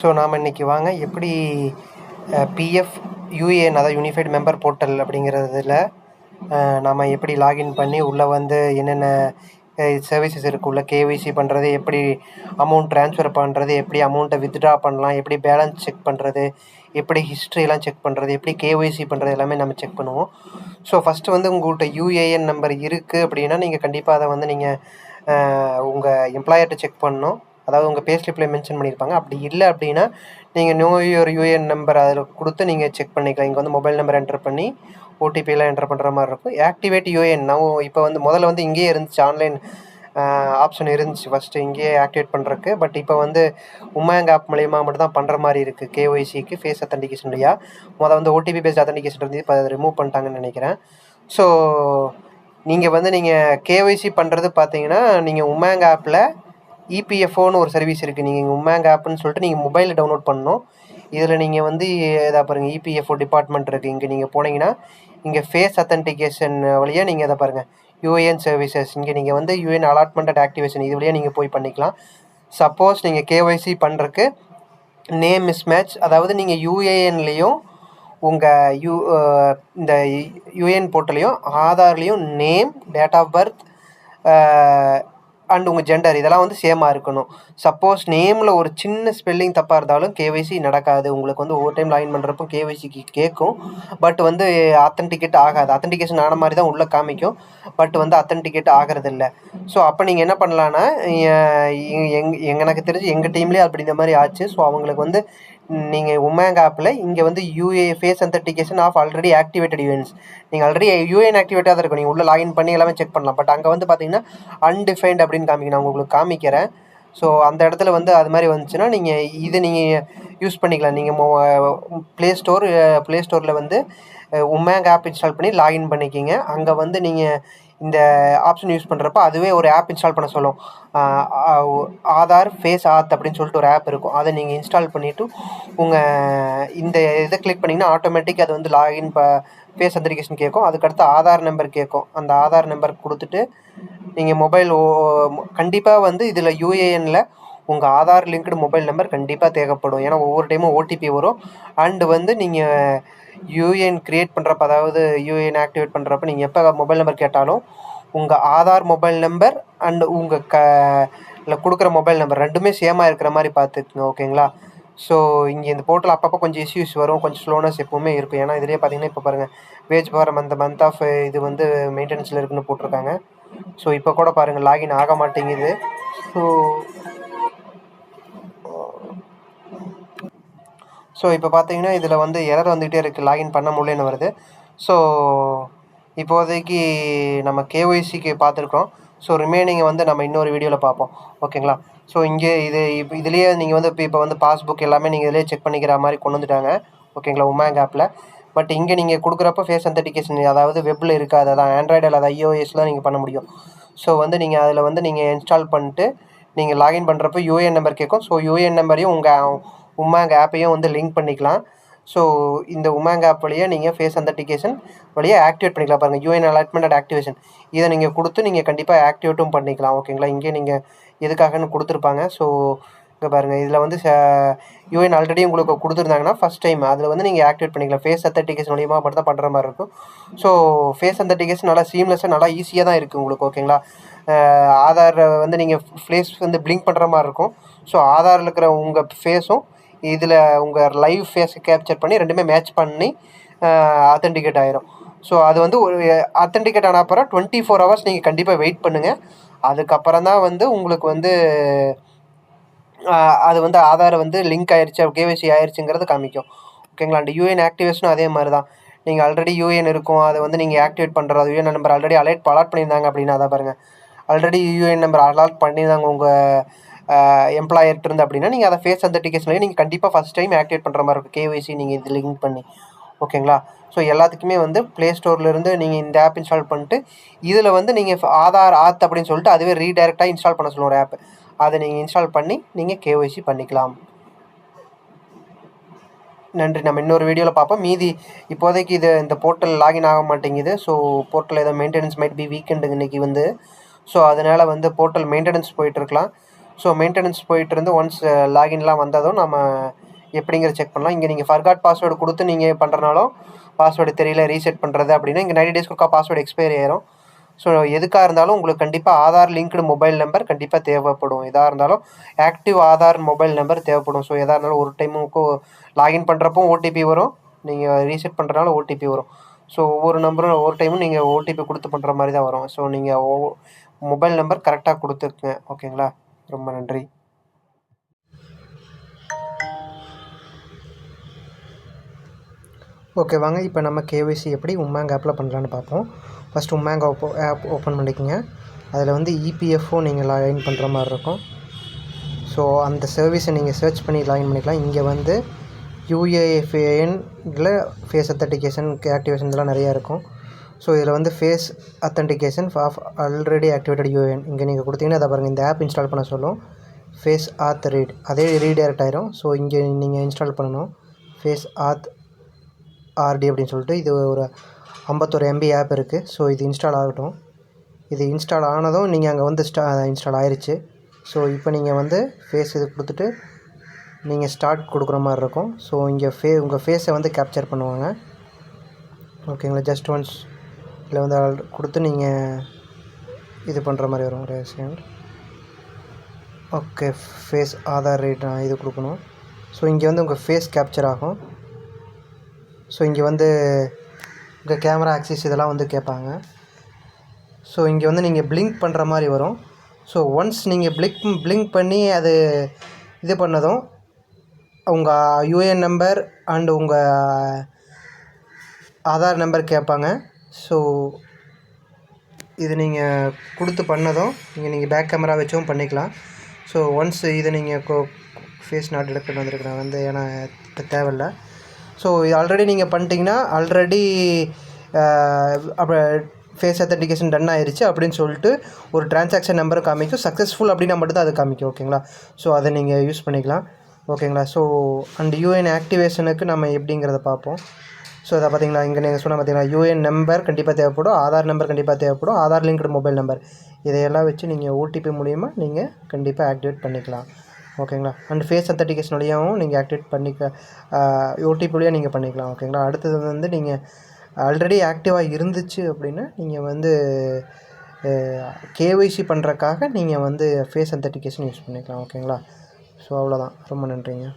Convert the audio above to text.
So நாம் இன்றைக்கி வாங்க எப்படி பிஎஃப் யூஏஎன் அதாவது யூனிஃபைடு மெம்பர் போர்ட்டல் அப்படிங்கிறதுல நாம் எப்படி லாகின் பண்ணி உள்ளே வந்து என்னென்ன சர்வீசஸ் இருக்குள்ள கேஒய்சி பண்ணுறது, எப்படி அமௌண்ட் ட்ரான்ஸ்ஃபர் பண்ணுறது, எப்படி அமௌண்ட்டை வித்ட்ரா பண்ணலாம், எப்படி பேலன்ஸ் செக் பண்ணுறது, எப்படி ஹிஸ்ட்ரியெலாம் செக் பண்ணுறது, எப்படி கேஒய்சி பண்ணுறது எல்லாமே நம்ம செக் பண்ணுவோம். ஸோ ஃபஸ்ட்டு வந்து உங்கள்கிட்ட யூஏஎன் நம்பர் இருக்குது அப்படின்னா நீங்கள் கண்டிப்பாக அதை வந்து நீங்கள் உங்கள் எம்ப்ளாயர்கிட்ட செக் பண்ணணும். அதாவது உங்கள் பே ஸ்லிப்பில் மென்ஷன் பண்ணியிருப்பாங்க. அப்படி இல்லை அப்படின்னா நீங்கள் நோ யுவர் யூஏஎன் நம்பர் அதில் கொடுத்து நீங்கள் செக் பண்ணிக்கலாம். இங்கே வந்து மொபைல் நம்பர் என்டர் பண்ணி ஓடிபிலாம் என்டர் பண்ணுற மாதிரி இருக்கும். ஆக்டிவேட் யூஏஎன் இப்போ வந்து முதல்ல வந்து இங்கேயே இருந்துச்சு, ஆன்லைன் ஆப்ஷன் இருந்துச்சு ஃபஸ்ட்டு இங்கேயே ஆக்டிவேட் பண்ணுறக்கு. பட் இப்போ வந்து உமாங் ஆப் மூலிமா மட்டும் தான் பண்ணுற மாதிரி இருக்குது. கேஒய்சிக்கு ஃபேஸ் அத்தன்டிகேஷன் இல்லையா, வந்து ஓடிபி பேஸ்ட் அத்தன்டிகேஷன் இருந்து இப்போ அதை ரிமூவ் பண்ணிட்டாங்கன்னு நினைக்கிறேன். ஸோ நீங்கள் கேஒய்சி பண்ணுறது பார்த்தீங்கன்னா நீங்கள் உமாங் ஆப்பில் இபிஎஃப்ஓன்னு ஒரு சர்வீஸ் இருக்குது. நீங்கள் உமாங் ஆப்புன்னு சொல்லிட்டு நீங்கள் மொபைலில் டவுன்லோட் பண்ணணும். இதில் நீங்கள் வந்து எதை பாருங்கள், இபிஎஃப்ஓ டிபார்ட்மெண்ட் இருக்குது. இங்கே நீங்கள் போனீங்கன்னா இங்கே ஃபேஸ் அத்தன்டிகேஷன் வழியாக நீங்கள் எதை பாருங்கள், யூஏஎன் சர்வீசஸ். இங்கே நீங்கள் வந்து யூஏஎன் அலாட்மெண்ட் அண்ட் ஆக்டிவேஷன் இது வழியாக நீங்கள் போய் பண்ணிக்கலாம். சப்போஸ் நீங்கள் கேஒய்சி பண்ணுறக்கு நேம் மிஸ் மேட்ச், அதாவது நீங்கள் யூஏஎன்லேயும் உங்கள் இந்த யூஏஎன் போர்ட்டலையும் ஆதார்லேயும் name, date of birth and உங்கள் ஜெண்டர் இதெல்லாம் வந்து சேமாக இருக்கணும். சப்போஸ் நேமில் ஒரு சின்ன ஸ்பெல்லிங் தப்பாக இருந்தாலும் கேஒய்சி நடக்காது. உங்களுக்கு வந்து ஒவ்வொரு டைம் லாகின் பண்ணுறப்போ கேஒய்சிக்கு கேட்கும். பட் வந்து அத்தன்டிகேட் ஆகாது. அத்தன்டிகேஷன் ஆன மாதிரி தான் உள்ளே காமிக்கும். பட் வந்து அத்தன்டிகேட் ஆகிறதில்ல. ஸோ அப்போ நீங்கள் என்ன பண்ணலான்னா, எனக்கு தெரிஞ்சு எங்கள் டீம்லேயே அப்படி இந்த மாதிரி ஆச்சு. ஸோ அவங்களுக்கு வந்து நீங்கள் உமாங் ஆப்பில் இங்கே வந்து face authentication of already activated UANs, நீங்கள் ஆல்ரெடி யூஏஎன் ஆக்டிவேட்டாக தான் இருக்கும். நீங்கள் உள்ளே லாகின் பண்ணி எல்லாமே செக் பண்ணலாம். பட் அங்கே வந்து பார்த்தீங்கன்னா அன்டிஃபைன்ட் அப்படின்னு காமிக்கணும். நான் உங்களுக்கு காமிக்கிறேன். ஸோ அந்த இடத்துல வந்து அது மாதிரி வந்துச்சுன்னா நீங்கள் யூஸ் பண்ணிக்கலாம். நீங்கள் ப்ளே ஸ்டோரில் வந்து உமாங் ஆப் இன்ஸ்டால் பண்ணி லாகின் பண்ணிக்கிங்க. அங்கே வந்து நீங்கள் இந்த ஆப்ஷன் யூஸ் பண்ணுறப்ப அதுவே ஒரு ஆப் இன்ஸ்டால் பண்ண சொல்லும். ஆதார் ஃபேஸ் ஆத் அப்படின்னு சொல்லிட்டு ஒரு ஆப் இருக்கும். அதை நீங்கள் இன்ஸ்டால் பண்ணிவிட்டு இந்த இதை கிளிக் பண்ணிங்கன்னா ஆட்டோமேட்டிக் அது வந்து லாகின் ஃபேஸ் அத்தன்டிகேஷன் கேட்கும். அதுக்கடுத்து ஆதார் நம்பர் கேட்கும். அந்த ஆதார் நம்பர் கொடுத்துட்டு நீங்கள் கண்டிப்பாக வந்து இதில் யூஏஎனில் உங்கள் ஆதார் லிங்க்டு மொபைல் நம்பர் கண்டிப்பாக தேவைப்படும். ஏன்னா ஒவ்வொரு டைமும் ஓடிபி வரும். அண்டு வந்து நீங்கள் யூஏஎன் க்ரியேட் பண்ணுறப்ப, அதாவது யூஏஎன் ஆக்டிவேட் பண்ணுறப்ப நீங்கள் எப்போ மொபைல் நம்பர் கேட்டாலும் உங்கள் ஆதார் மொபைல் நம்பர் அண்டு உங்கள் இல்லை கொடுக்குற மொபைல் நம்பர் ரெண்டுமே சேமாக இருக்கிற மாதிரி பார்த்துக்குங்க. ஓகேங்களா? ஸோ இங்கே இந்த போர்ட்டல் அப்பப்போ கொஞ்சம் இஷ்யூஸ் வரும், கொஞ்சம் ஸ்லோனஸ் எப்போவுமே இருக்கும். ஏன்னா இதிலே பார்த்தீங்கன்னா இப்போ பாருங்கள், வேஜ் ஃபார் மந்த் ஆஃப் இது வந்து மெயின்டெனன்ஸில் இருக்குதுன்னு போட்டிருக்காங்க. ஸோ இப்போ கூட பாருங்கள் லாகின் ஆக மாட்டேங்குது. ஸோ இப்போ பார்த்தீங்கன்னா இதில் வந்து எரர் வந்துகிட்டே இருக்குது, லாகின் பண்ண முடியலன்னு வருது. ஸோ இப்போதைக்கு நம்ம கேஒய்சிக்கு பார்த்துருக்கோம். ஸோ ரிமைனிங்கை வந்து நம்ம இன்னொரு வீடியோவில் பார்ப்போம். ஓகேங்களா? ஸோ இங்கே இதுலேயே நீங்கள் வந்து இப்போ வந்து பாஸ்புக் எல்லாமே நீங்கள் இதிலே செக் பண்ணிக்கிற மாதிரி கொண்டு வந்துட்டாங்க. ஓகேங்களா? உமாங் ஆப்பில். பட் இங்கே நீங்கள் கொடுக்குறப்ப ஃபேஸ் அத்தன்டிகேஷன் அதாவது வெப்பில் இருக்காது, அதான் ஆண்ட்ராய்டு அல்லது ஐஓஎஸில் நீங்கள் பண்ண முடியும். ஸோ வந்து நீங்கள் அதில் வந்து நீங்கள் இன்ஸ்டால் பண்ணிட்டு நீங்கள் லாகின் பண்ணுறப்ப யூஏஎன் நம்பர் கேட்கும். ஸோ யூஏஎன் நம்பரையும் உங்கள் உமாங் ஆப்பையும் வந்து லிங்க் பண்ணிக்கலாம். ஸோ இந்த உமாங் ஆப் வழியாக நீங்கள் ஃபேஸ் அத்தன்டிகேஷன் வழியாக ஆக்டிவேட் பண்ணிக்கலாம். பாருங்கள், யூஏஎன் அலாட்மெண்ட் அண்ட் ஆக்டிவேஷன் இதை நீங்கள் கொடுத்து நீங்கள் கண்டிப்பாக ஆக்டிவேட்டும் பண்ணிக்கலாம். ஓகேங்களா? இங்கே நீங்கள் எதுக்காகன்னு கொடுத்துருப்பாங்க. ஸோ இங்கே பாருங்கள், இதில் வந்து யூஏஎன் ஆல்ரெடி உங்களுக்கு கொடுத்துருந்தாங்கன்னா ஃபஸ்ட் டைம் அதில் வந்து நீங்கள் ஆக்டிவேட் பண்ணிக்கலாம். ஃபேஸ் அத்தன்டிகேஷன் மூலியமாக மட்டும் தான் பண்ணுற மாதிரி இருக்கும். ஸோ ஃபேஸ் அத்தன்டிகேஷன் நல்லா சீம்லெஸ்ஸாக நல்லா ஈஸியாக தான் இருக்குது உங்களுக்கு. ஓகேங்களா? ஆதார் வந்து நீங்கள் ஃபேஸ் வந்து பிளிங்க் பண்ணுற மாதிரி இருக்கும். ஸோ ஆதாரில் இருக்கிற உங்கள் ஃபேஸும் இதில் உங்கள் லைவ் ஃபேஸை கேப்சர் பண்ணி ரெண்டுமே மேட்ச் பண்ணி அத்தன்டிகேட் ஆகிரும். ஸோ அது வந்து ஒரு அத்தன்டிகேட் ஆன அப்புறம் 24 hours நீங்கள் கண்டிப்பாக வெயிட் பண்ணுங்கள். அதுக்கப்புறம் தான் வந்து உங்களுக்கு வந்து அது வந்து ஆதார் வந்து லிங்க் ஆயிடுச்சு, கேஒய்சி ஆயிடுச்சுங்கிறது காமிக்கும். ஓகேங்களா? அண்ட் யூஏஎன் ஆக்டிவேஷனும் அதே மாதிரி தான். நீங்கள் ஆல்ரெடி யூஏஎன் இருக்கும், அதை வந்து நீங்கள் ஆக்டிவேட் பண்ணுறது, யூஏஎன் நம்பர் ஆல்ரெடி அலாட் பண்ணியிருந்தாங்க அப்படின்னா, அதை பாருங்கள், ஆல்ரெடி யூஏஎன் நம்பர் அலாட் பண்ணியிருந்தாங்க உங்கள் எம்ப்ளாயர்கிட்ட இருந்து அப்படின்னா நீங்கள் அதை ஃபேஸ் அத்தன்டிகேஷன்லேயே நீங்கள் கண்டிப்பாக ஃபஸ்ட் டைம் ஆக்டிவேட் பண்ணுற மாதிரி இருக்கும், கேஒய்சி நீங்கள் இது லிங்க் பண்ணி. ஓகேங்களா? ஸோ எல்லாத்துக்குமே வந்து ப்ளே ஸ்டோர்லேருந்து நீங்கள் இந்த ஆப் இன்ஸ்டால் பண்ணிட்டு இதில் வந்து நீங்கள் ஆதார் ஆத் அப்படின்னு சொல்லிட்டு அதுவே ரீடைரெக்டாக இன்ஸ்டால் பண்ண சொல்லுவோம் ஒரு ஆப். அதை நீங்கள் இன்ஸ்டால் பண்ணி நீங்கள் கேஒய்சி பண்ணிக்கலாம். நன்றி. நம்ம இன்னொரு வீடியோவில் பார்ப்போம். மீதி இப்போதைக்கு இந்த போர்ட்டல் லாகின் ஆக மாட்டேங்குது. ஸோ போர்ட்டல் ஏதோ மெயின்டெனன்ஸ் மைட் பி வீக்கெண்டு இன்றைக்கி வந்து. ஸோ அதனால் வந்து போர்ட்டல் மெயின்டெனன்ஸ் போயிட்டுருக்கலாம். ஸோ மெயின்டெனன்ஸ் போயிட்டுருந்து ஒன்ஸ் லாகின்லாம் வந்ததும் நம்ம எப்படிங்கிற செக் பண்ணலாம். இங்கே நீங்கள் ஃபர்காட் பாஸ்வேர்டு கொடுத்து நீங்கள் பண்ணுறனாலும் பாஸ்வேர்டு தெரியல ரீசெட் பண்ணுறது அப்படின்னா இங்கே 90 டேஸ்க்கு ஒருக்கா பாஸ்வேர்டு எக்ஸ்பைரி ஆயிரும். ஸோ எதுக்காக இருந்தாலும் உங்களுக்கு கண்டிப்பாக ஆதார் லிங்க்டு மொபைல் நம்பர் கண்டிப்பாக தேவைப்படும். எதாக இருந்தாலும் ஆக்டிவ் ஆதார் மொபைல் நம்பர் தேவைப்படும். ஸோ எதாக இருந்தாலும் ஒரு டைமுக்கு லாகின் பண்ணுறப்போ ஓடிபி வரும், நீங்கள் ரீசெட் பண்ணுறனால ஓடிபி வரும். ஸோ ஒவ்வொரு நம்பரும் ஒவ்வொரு டைமும் நீங்கள் ஓடிபி கொடுத்து பண்ணுற மாதிரி தான் வரும். ஸோ நீங்கள் மொபைல் நம்பர் கரெக்டாக கொடுத்துக்குங்க. ஓகேங்களா? ரொம்ப நன்றி. ஓகே வாங்க, இப்போ நம்ம கேஒய்சி எப்படி உமாங் ஆப்பில் பண்ணலான்னு பார்ப்போம். ஃபஸ்ட்டு உமாங் ஆப் ஓப்பன் பண்ணிக்கோங்க. அதில் வந்து இபிஎஃப்ஓ நீங்கள் லாகின் பண்ணுற மாதிரி இருக்கும். ஸோ அந்த சர்வீஸை நீங்கள் சர்ச் பண்ணி லாகின் பண்ணிக்கலாம். இங்கே வந்து யூஏஎஃப்ஏஎன்ல ஃபேஸ் அத்தன்டிகேஷன் ஆக்டிவேஷன் இதெல்லாம் நிறையா இருக்கும். ஸோ இதில் வந்து face authentication of already activated UAN இங்கே நீங்கள் கொடுத்தீங்கன்னா அதை பாருங்கள், இந்த ஆப் இன்ஸ்டால் பண்ண சொல்லும். ஃபேஸ் ஆத் ரீட் அதே ரீடைரக்ட் ஆயிரும். ஸோ இங்கே நீங்கள் இன்ஸ்டால் பண்ணணும் ஃபேஸ் ஆத் ஆர்டி அப்படின்னு சொல்லிட்டு. இது ஒரு 51 MB ஆப் இருக்குது. ஸோ இது இன்ஸ்டால் ஆகட்டும். இது இன்ஸ்டால் ஆனதும் நீங்கள் அங்கே வந்து இன்ஸ்டால் ஆயிடுச்சு. ஸோ இப்போ நீங்கள் வந்து ஃபேஸ் இது கொடுத்துட்டு நீங்கள் ஸ்டார்ட் கொடுக்குற மாதிரி இருக்கும். ஸோ இங்கே உங்கள் ஃபேஸை வந்து கேப்சர் பண்ணுவாங்க. ஓகேங்களா? ஜஸ்ட் ஒன்ஸ் இதில் வந்து கொடுத்து நீங்கள் இது பண்ணுற மாதிரி வரும். ஒரு second. Okay, face Aadhaar rate இது கொடுக்கணும். ஸோ இங்கே வந்து உங்கள் ஃபேஸ் கேப்சர் ஆகும். ஸோ இங்கே வந்து உங்கள் கேமரா ஆக்சிஸ் இதெல்லாம் வந்து கேட்பாங்க. ஸோ இங்கே வந்து நீங்கள் பிளிங்க் பண்ணுற மாதிரி வரும். ஸோ ஒன்ஸ் நீங்கள் பிளிங்க் பண்ணி அது இது பண்ணதும் உங்கள் யூஏஎன் நம்பர் அண்டு உங்கள் ஆதார் நம்பர் கேட்பாங்க. ஸோ இது நீங்கள் கொடுத்து பண்ணதும் நீங்கள் பேக் கேமரா வச்சும் பண்ணிக்கலாம். ஸோ ஒன்ஸ் இதை நீங்கள் ஃபேஸ் நாட் டிடெக்ட் வந்துருக்குறேன் வந்து ஏன்னா இப்போ தேவையில்லை. ஸோ இது ஆல்ரெடி நீங்கள் பண்ணிட்டீங்கன்னா ஆல்ரெடி அப்போ ஃபேஸ் அத்தன்டிகேஷன் டன் ஆயிடுச்சு அப்படின்னு சொல்லிட்டு ஒரு டிரான்சாக்ஷன் நம்பரும் காமிக்கும். சக்ஸஸ்ஃபுல் அப்படின்னா மட்டும்தான் அது காமிக்கும். ஓகேங்களா? ஸோ அதை நீங்கள் யூஸ் பண்ணிக்கலாம். ஓகேங்களா? ஸோ அண்ட் யூஏஎன் ஆக்டிவேஷனுக்கு நம்ம எப்படிங்கிறத பார்ப்போம். ஸோ அதை பார்த்தீங்களா, இங்கே நீங்கள் சொன்னால் பார்த்தீங்கன்னா யூஏஎன் நம்பர் கண்டிப்பாக தேவைப்படும், ஆதார் நம்பர் கண்டிப்பாக தேவைப்படும், ஆதார் லிங்க்டு மொபைல் நம்பர் இதையெல்லாம் வச்சு நீங்கள் ஓடிபி மூலிமா நீங்கள் கண்டிப்பாக ஆக்டிவேட் பண்ணிக்கலாம். ஓகேங்களா? அண்ட் ஃபேஸ் அத்தன்டிகேஷன் வழியாகவும் நீங்கள் ஆக்டிவேட் ஓடிபி வழியாக நீங்கள் பண்ணிக்கலாம். ஓகேங்களா? அடுத்தது வந்து நீங்கள் ஆல்ரெடி ஆக்டிவாக இருந்துச்சு அப்படின்னா நீங்கள் வந்து கேஒய்சி பண்ணுறக்காக நீங்கள் வந்து ஃபேஸ் அத்தன்டிகேஷன் யூஸ் பண்ணிக்கலாம். ஓகேங்களா? ஸோ அவ்வளோதான். ரொம்ப நன்றிங்க.